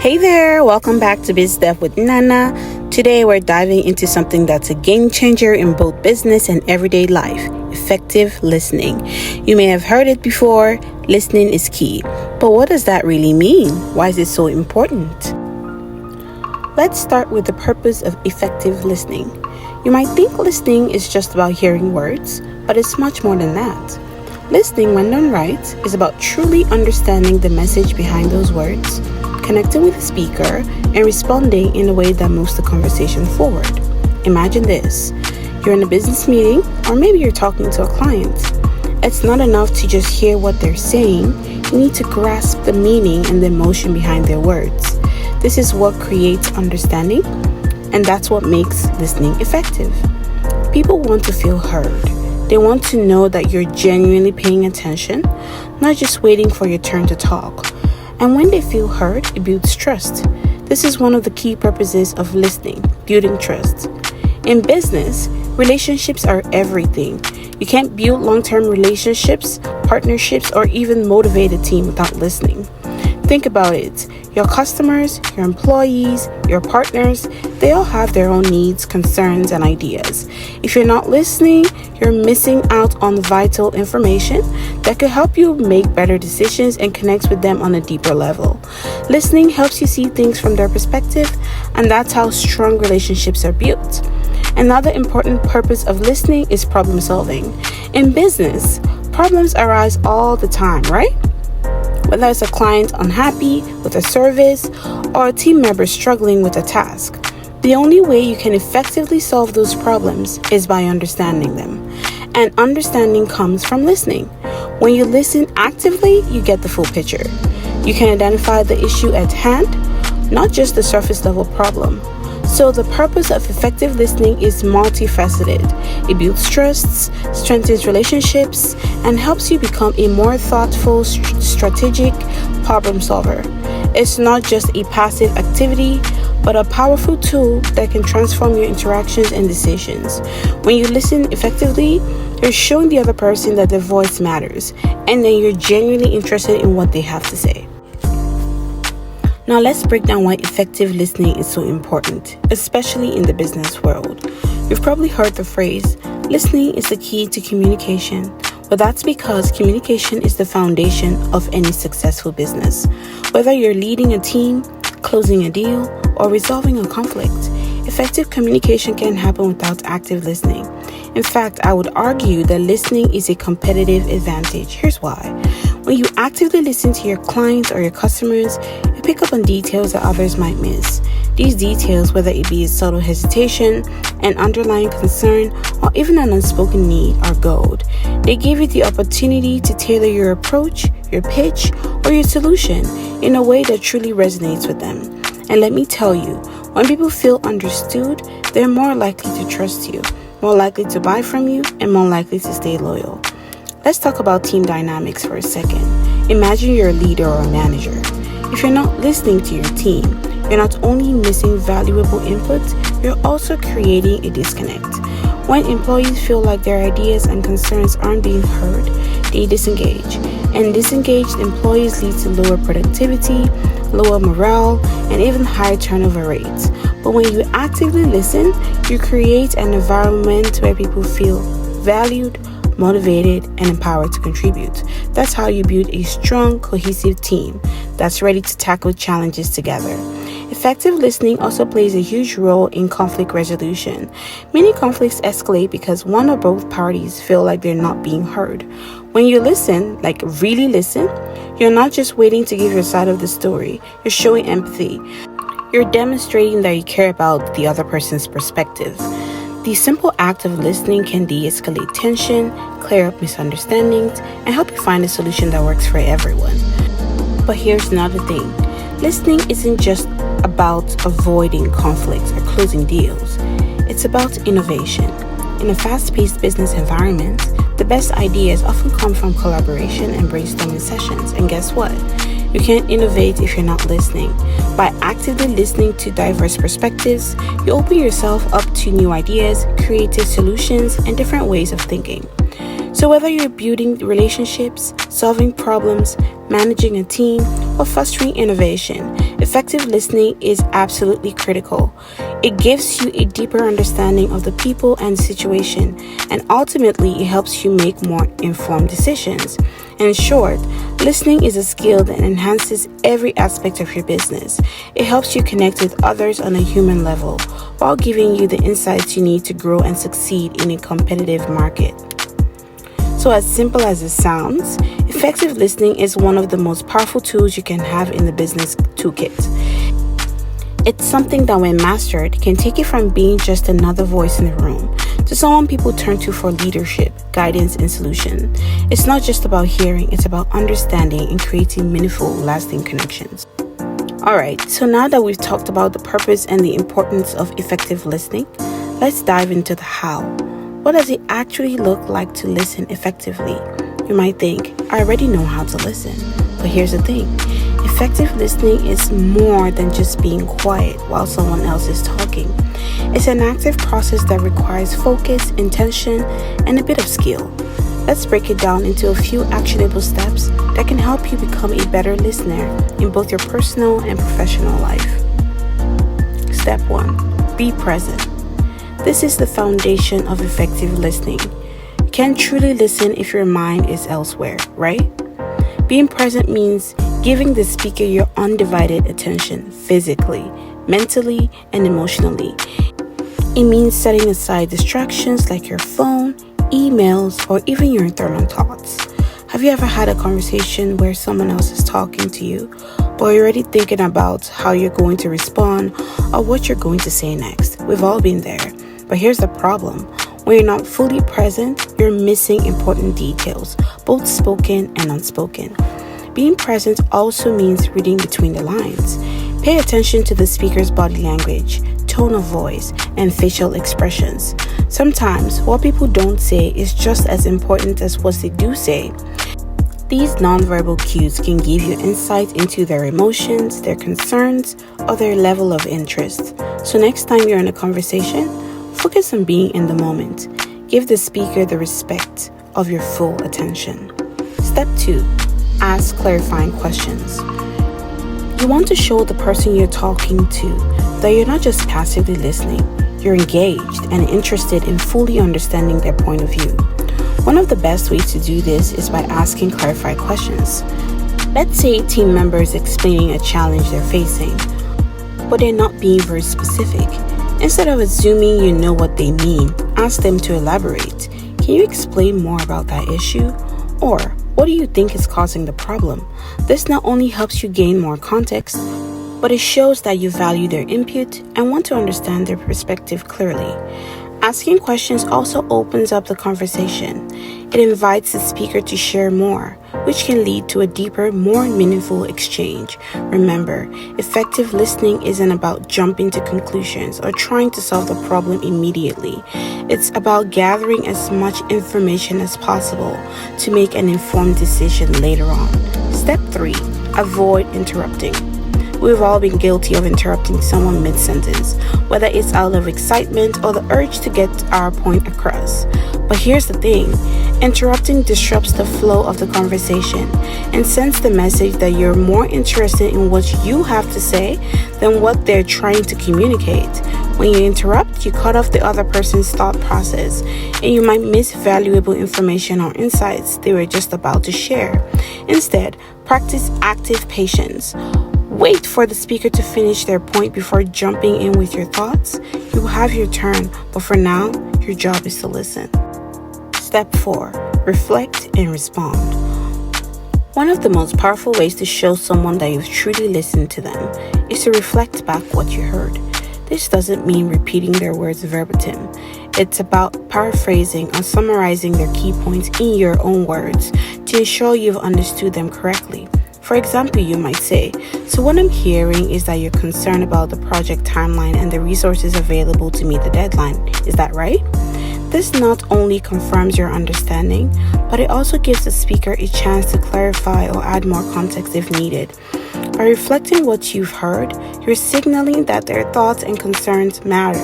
Hey there, welcome back to Biz Dev with Nnanna. Today we're diving into something that's a game changer in both business and everyday life: effective listening. You may have heard it before, listening is key. But what does that really mean? Why is it so important? Let's start with the purpose of effective listening. You might think listening is just about hearing words, but it's much more than that. Listening, when done right, is about truly understanding the message behind those words, connecting with the speaker, and responding in a way that moves the conversation forward. Imagine this. You're in a business meeting, or maybe you're talking to a client. It's not enough to just hear what they're saying. You need to grasp the meaning and the emotion behind their words. This is what creates understanding, and that's what makes listening effective. People want to feel heard. They want to know that you're genuinely paying attention, not just waiting for your turn to talk. And when they feel heard, it builds trust. This is one of the key purposes of listening, building trust. In business, relationships are everything. You can't build long-term relationships, partnerships, or even motivate a team without listening. Think about it. Your customers, your employees, your partners, they all have their own needs, concerns, and ideas. If you're not listening, you're missing out on vital information that could help you make better decisions and connect with them on a deeper level. Listening helps you see things from their perspective, and that's how strong relationships are built. Another important purpose of listening is problem solving. In business, problems arise all the time, right? Whether it's a client unhappy with a service or a team member struggling with a task. The only way you can effectively solve those problems is by understanding them. And understanding comes from listening. When you listen actively, you get the full picture. You can identify the issue at hand, not just the surface level problem. So the purpose of effective listening is multifaceted. It builds trusts, strengthens relationships, and helps you become a more thoughtful, strategic problem solver. It's not just a passive activity, but a powerful tool that can transform your interactions and decisions. When you listen effectively, you're showing the other person that their voice matters, and then you're genuinely interested in what they have to say. Now let's break down why effective listening is so important, especially in the business world. You've probably heard the phrase, listening is the key to communication. Well, that's because communication is the foundation of any successful business. Whether you're leading a team, closing a deal, or resolving a conflict, effective communication can't happen without active listening. In fact, I would argue that listening is a competitive advantage. Here's why. When you actively listen to your clients or your customers, you pick up on details that others might miss. These details, whether it be a subtle hesitation, an underlying concern, or even an unspoken need, are gold. They give you the opportunity to tailor your approach, your pitch, or your solution in a way that truly resonates with them. And let me tell you, when people feel understood, they're more likely to trust you, more likely to buy from you, and more likely to stay loyal. Let's talk about team dynamics for a second. Imagine you're a leader or a manager. If you're not listening to your team, you're not only missing valuable input, you're also creating a disconnect. When employees feel like their ideas and concerns aren't being heard, they disengage. And disengaged employees lead to lower productivity, lower morale, and even higher turnover rates. But when you actively listen, you create an environment where people feel valued, motivated, and empowered to contribute. That's how you build a strong, cohesive team that's ready to tackle challenges together. Effective listening also plays a huge role in conflict resolution. Many conflicts escalate because one or both parties feel like they're not being heard. When you listen, like really listen, you're not just waiting to give your side of the story, you're showing empathy. You're demonstrating that you care about the other person's perspective. The simple act of listening can de-escalate tension, clear up misunderstandings, and help you find a solution that works for everyone. But here's another thing. Listening isn't just about avoiding conflicts or closing deals. It's about innovation. In a fast-paced business environment, the best ideas often come from collaboration and brainstorming sessions. And guess what? You can't innovate if you're not listening. By actively listening to diverse perspectives, you open yourself up to new ideas, creative solutions, and different ways of thinking. So whether you're building relationships, solving problems, managing a team, or fostering innovation, effective listening is absolutely critical. It gives you a deeper understanding of the people and situation, and ultimately it helps you make more informed decisions. In short, listening is a skill that enhances every aspect of your business. It helps you connect with others on a human level, while giving you the insights you need to grow and succeed in a competitive market. So as simple as it sounds, effective listening is one of the most powerful tools you can have in the business toolkit. It's something that when mastered can take you from being just another voice in the room to someone people turn to for leadership, guidance, and solution. It's not just about hearing, it's about understanding and creating meaningful, lasting connections. Alright, so now that we've talked about the purpose and the importance of effective listening, let's dive into the how. What does it actually look like to listen effectively? You might think, I already know how to listen. But here's the thing. Effective listening is more than just being quiet while someone else is talking. It's an active process that requires focus, intention, and a bit of skill. Let's break it down into a few actionable steps that can help you become a better listener in both your personal and professional life. Step 1. Be present. This is the foundation of effective listening. You can't truly listen if your mind is elsewhere, right? Being present means giving the speaker your undivided attention physically, mentally, and emotionally. It means setting aside distractions like your phone, emails, or even your internal thoughts. Have you ever had a conversation where someone else is talking to you, but you're already thinking about how you're going to respond or what you're going to say next? We've all been there. But here's the problem. When you're not fully present, you're missing important details, both spoken and unspoken. Being present also means reading between the lines. Pay attention to the speaker's body language, tone of voice, and facial expressions. Sometimes what people don't say is just as important as what they do say. These nonverbal cues can give you insight into their emotions, their concerns, or their level of interest. So next time you're in a conversation, focus on being in the moment. Give the speaker the respect of your full attention. Step 2. Ask clarifying questions. You want to show the person you're talking to that you're not just passively listening, you're engaged and interested in fully understanding their point of view. One of the best ways to do this is by asking clarifying questions. Let's say a team member is explaining a challenge they're facing, but they're not being very specific. Instead of assuming you know what they mean, ask them to elaborate. Can you explain more about that issue? Or, what do you think is causing the problem? This not only helps you gain more context, but it shows that you value their input and want to understand their perspective clearly. Asking questions also opens up the conversation. It invites the speaker to share more, which can lead to a deeper, more meaningful exchange. Remember, effective listening isn't about jumping to conclusions or trying to solve the problem immediately. It's about gathering as much information as possible to make an informed decision later on. Step 3. Avoid interrupting. We've all been guilty of interrupting someone mid-sentence, whether it's out of excitement or the urge to get our point across. But here's the thing, interrupting disrupts the flow of the conversation and sends the message that you're more interested in what you have to say than what they're trying to communicate. When you interrupt, you cut off the other person's thought process, and you might miss valuable information or insights they were just about to share. Instead, practice active patience. Wait for the speaker to finish their point before jumping in with your thoughts. You will have your turn, but for now, your job is to listen. Step 4. Reflect and respond. One of the most powerful ways to show someone that you've truly listened to them is to reflect back what you heard. This doesn't mean repeating their words verbatim. It's about paraphrasing or summarizing their key points in your own words to ensure you've understood them correctly. For example, you might say, so what I'm hearing is that you're concerned about the project timeline and the resources available to meet the deadline. Is that right? This not only confirms your understanding, but it also gives the speaker a chance to clarify or add more context if needed. By reflecting what you've heard, you're signaling that their thoughts and concerns matter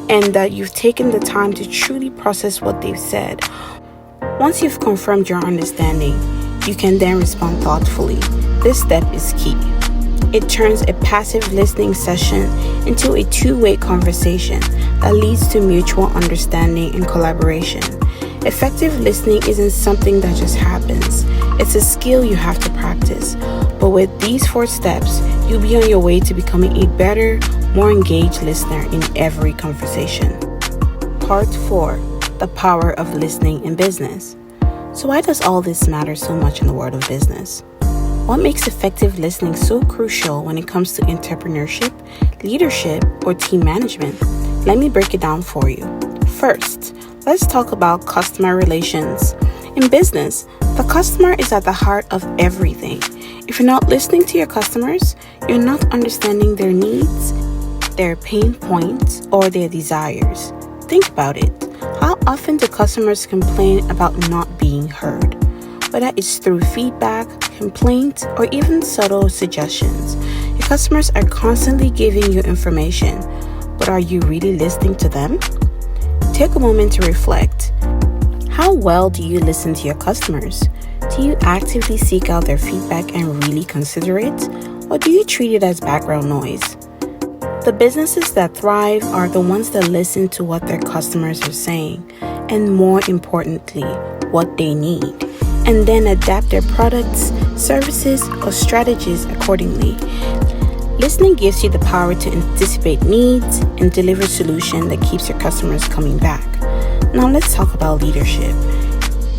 and that you've taken the time to truly process what they've said. Once you've confirmed your understanding, you can then respond thoughtfully. This step is key. It turns a passive listening session into a two-way conversation that leads to mutual understanding and collaboration. Effective listening isn't something that just happens. It's a skill you have to practice. But with these 4 steps, you'll be on your way to becoming a better, more engaged listener in every conversation. Part 4. The power of listening in business. So why does all this matter so much in the world of business? What makes effective listening so crucial when it comes to entrepreneurship, leadership, or team management? Let me break it down for you. First, let's talk about customer relations. In business, the customer is at the heart of everything. If you're not listening to your customers, you're not understanding their needs, their pain points, or their desires. Think about it. How often do customers complain about not being heard? Whether it's through feedback, complaints, or even subtle suggestions, your customers are constantly giving you information, but are you really listening to them? Take a moment to reflect. How well do you listen to your customers? Do you actively seek out their feedback and really consider it? Or do you treat it as background noise? The businesses that thrive are the ones that listen to what their customers are saying, and more importantly, what they need, and then adapt their products, services, or strategies accordingly. Listening gives you the power to anticipate needs and deliver a solution that keeps your customers coming back. Now let's talk about leadership.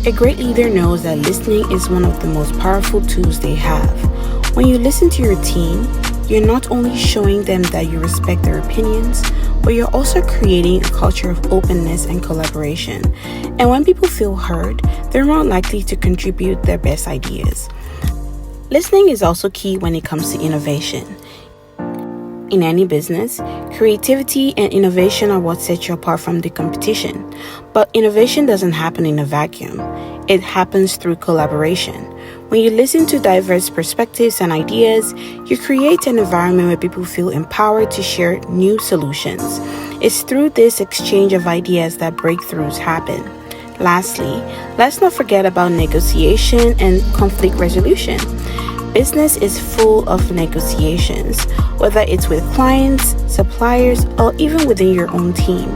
A great leader knows that listening is one of the most powerful tools they have. When you listen to your team, you're not only showing them that you respect their opinions, but you're also creating a culture of openness and collaboration. And when people feel heard, they're more likely to contribute their best ideas. Listening is also key when it comes to innovation. In any business, creativity and innovation are what set you apart from the competition. But innovation doesn't happen in a vacuum. It happens through collaboration. When you listen to diverse perspectives and ideas, you create an environment where people feel empowered to share new solutions. It's through this exchange of ideas that breakthroughs happen. Lastly, let's not forget about negotiation and conflict resolution. Business is full of negotiations, whether it's with clients, suppliers, or even within your own team.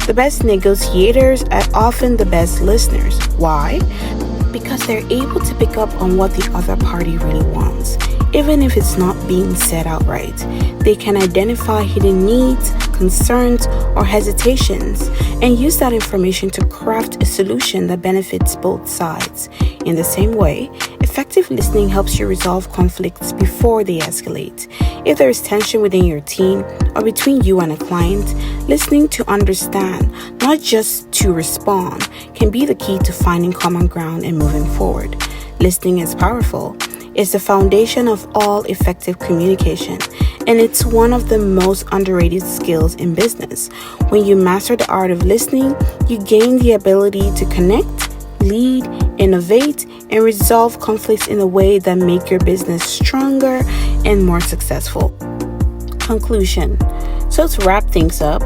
The best negotiators are often the best listeners. Why? Because they're able to pick up on what the other party really wants, even if it's not being said outright. They can identify hidden needs, concerns, or hesitations, and use that information to craft a solution that benefits both sides. In the same way, effective listening helps you resolve conflicts before they escalate. If there is tension within your team or between you and a client, listening to understand, not just to respond, can be the key to finding common ground and moving forward. Listening is powerful. It's the foundation of all effective communication, and it's one of the most underrated skills in business. When you master the art of listening, you gain the ability to connect, lead, innovate, and resolve conflicts in a way that make your business stronger and more successful. Conclusion. So to wrap things up,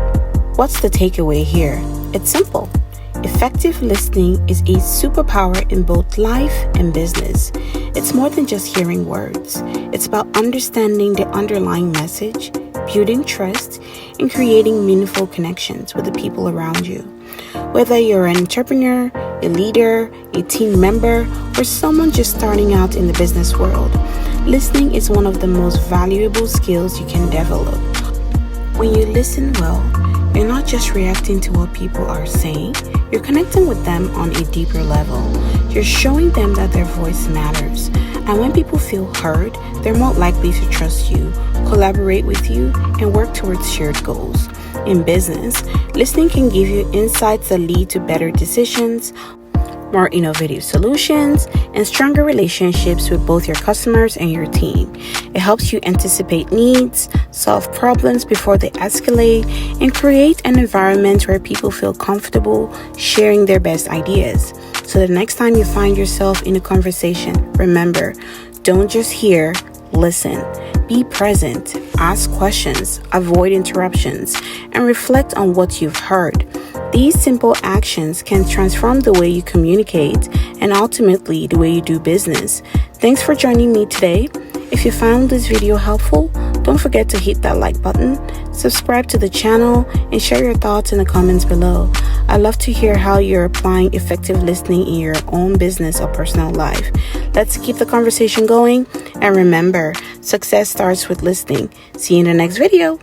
what's the takeaway here? It's simple. Effective listening is a superpower in both life and business. It's more than just hearing words. It's about understanding the underlying message, building trust, and creating meaningful connections with the people around you. Whether you're an entrepreneur, a leader, a team member, or someone just starting out in the business world, listening is one of the most valuable skills you can develop. When you listen well, you're not just reacting to what people are saying, you're connecting with them on a deeper level. You're showing them that their voice matters. And when people feel heard, they're more likely to trust you, collaborate with you, and work towards shared goals. In business, listening can give you insights that lead to better decisions, more innovative solutions, and stronger relationships with both your customers and your team. It helps you anticipate needs, solve problems before they escalate, and create an environment where people feel comfortable sharing their best ideas. So the next time you find yourself in a conversation, remember, don't just hear, listen. Be present, ask questions, avoid interruptions, and reflect on what you've heard. These simple actions can transform the way you communicate and ultimately the way you do business. Thanks for joining me today. If you found this video helpful, don't forget to hit that like button, subscribe to the channel, and share your thoughts in the comments below. I'd love to hear how you're applying effective listening in your own business or personal life. Let's keep the conversation going. And remember, success starts with listening. See you in the next video.